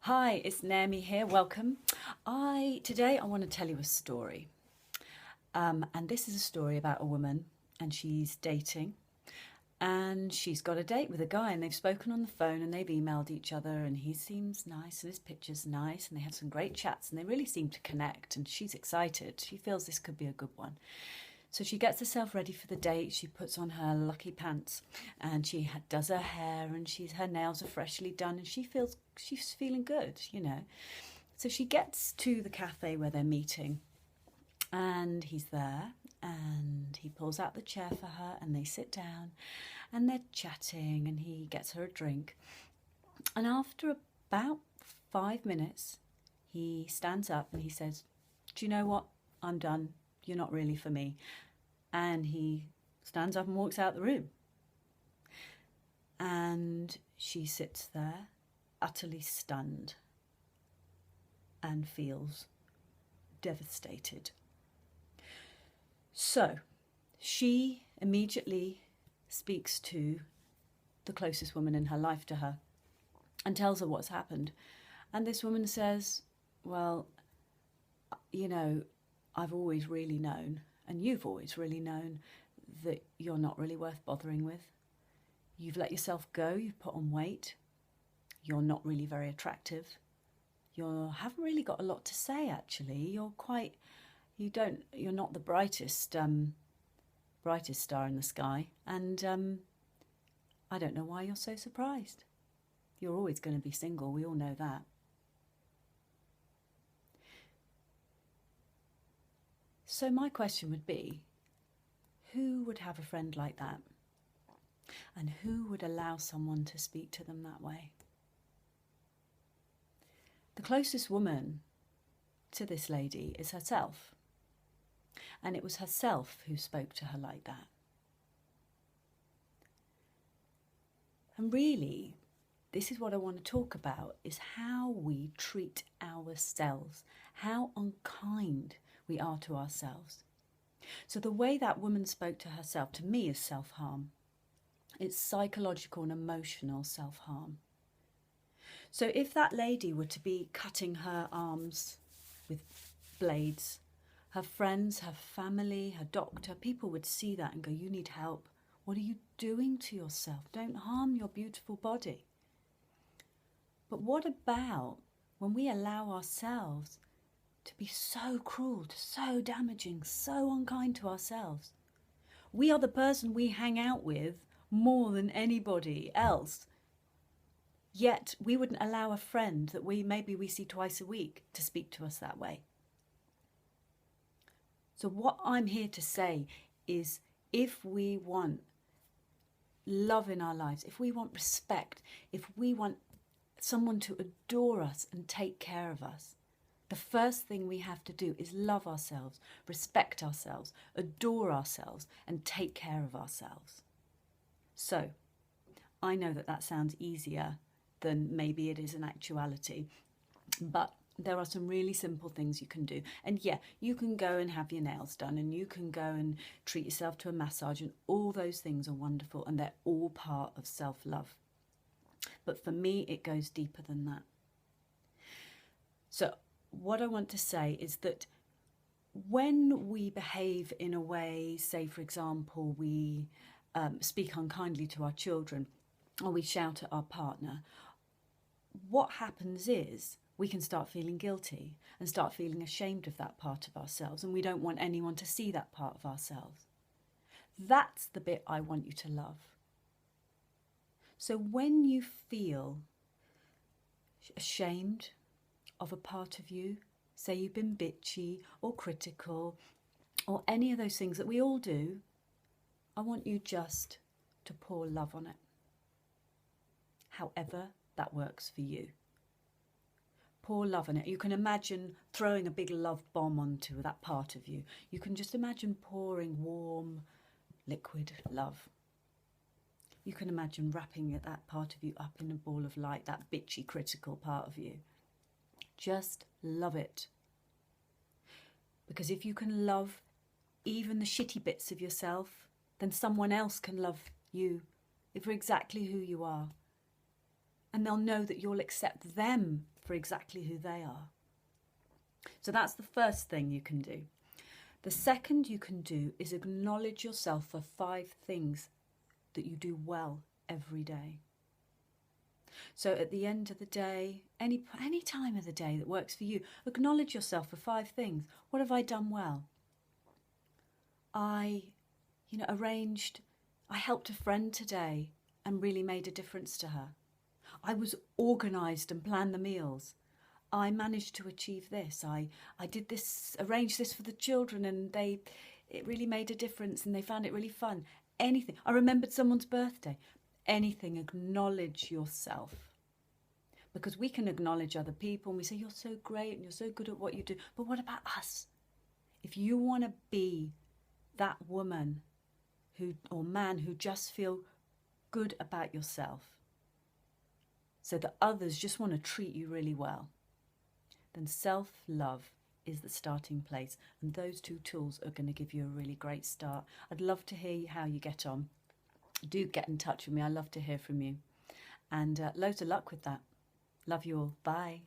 Hi, it's Naomi here. Welcome. Today I want to tell you a story. And this is a story about a woman and she's dating and she's got a date with a guy and they've spoken on the phone and they've emailed each other and he seems nice and his picture's nice and they had some great chats and they really seem to connect and she's excited. She feels this could be a good one. So she gets herself ready for the date. She puts on her lucky pants and she does her hair and her nails are freshly done and she's feeling good. So she gets to the cafe where they're meeting and he's there and he pulls out the chair for her and they sit down and they're chatting and he gets her a drink. And after about 5 minutes, he stands up and he says, "Do you know what? I'm done. You're not really for me." And he stands up and walks out the room. And she sits there, utterly stunned, and feels devastated. So she immediately speaks to the closest woman in her life to her and tells her what's happened. And this woman says, "Well, I've always really known, and you've always really known, that you're not really worth bothering with. You've let yourself go, you've put on weight, you're not really very attractive, you haven't really got a lot to say actually, you're not the brightest star in the sky, and I don't know why you're so surprised. You're always going to be single, we all know that." So my question would be, who would have a friend like that? And who would allow someone to speak to them that way? The closest woman to this lady is herself. And it was herself who spoke to her like that. And really, this is what I want to talk about, is how we treat ourselves, how unkind we are to ourselves. So the way that woman spoke to herself, to me, is self-harm. It's psychological and emotional self-harm. So if that lady were to be cutting her arms with blades, her friends, her family, her doctor, people would see that and go, "You need help. What are you doing to yourself? Don't harm your beautiful body." But what about when we allow ourselves to be so cruel, so damaging, so unkind to ourselves? We are the person we hang out with more than anybody else. Yet we wouldn't allow a friend that maybe we see twice a week to speak to us that way. So what I'm here to say is, if we want love in our lives, if we want respect, if we want someone to adore us and take care of us, the first thing we have to do is love ourselves, respect ourselves, adore ourselves, and take care of ourselves. So, I know that sounds easier than maybe it is in actuality, but there are some really simple things you can do. And yeah, you can go and have your nails done, and you can go and treat yourself to a massage, and all those things are wonderful, and they're all part of self-love. But for me, it goes deeper than that. So what I want to say is that when we behave in a way, say for example, we speak unkindly to our children, or we shout at our partner, what happens is we can start feeling guilty and start feeling ashamed of that part of ourselves, and we don't want anyone to see that part of ourselves. That's the bit I want you to love. So when you feel ashamed of a part of you, say you've been bitchy or critical or any of those things that we all do, I want you just to pour love on it. However that works for you. Pour love on it. You can imagine throwing a big love bomb onto that part of you. You can just imagine pouring warm, liquid love. You can imagine wrapping that part of you up in a ball of light, that bitchy, critical part of you. Just love it. Because if you can love even the shitty bits of yourself, then someone else can love you for exactly who you are. And they'll know that you'll accept them for exactly who they are. So that's the first thing you can do. The second you can do is acknowledge yourself for 5 things that you do well every day. So at the end of the day, any time of the day that works for you, acknowledge yourself for 5 things. What have I done well? I helped a friend today and really made a difference to her. I was organised and planned the meals. I managed to achieve this. I did this, arranged this for the children, and it really made a difference and they found it really fun. Anything. I remembered someone's birthday. Anything. Acknowledge yourself. Because we can acknowledge other people and we say, you're so great and you're so good at what you do. But what about us? If you want to be that woman or man who just feel good about yourself, so that others just want to treat you really well, then self-love is the starting place. And those 2 tools are going to give you a really great start. I'd love to hear how you get on. Do get in touch with me. I love to hear from you. And loads of luck with that. Love you all. Bye.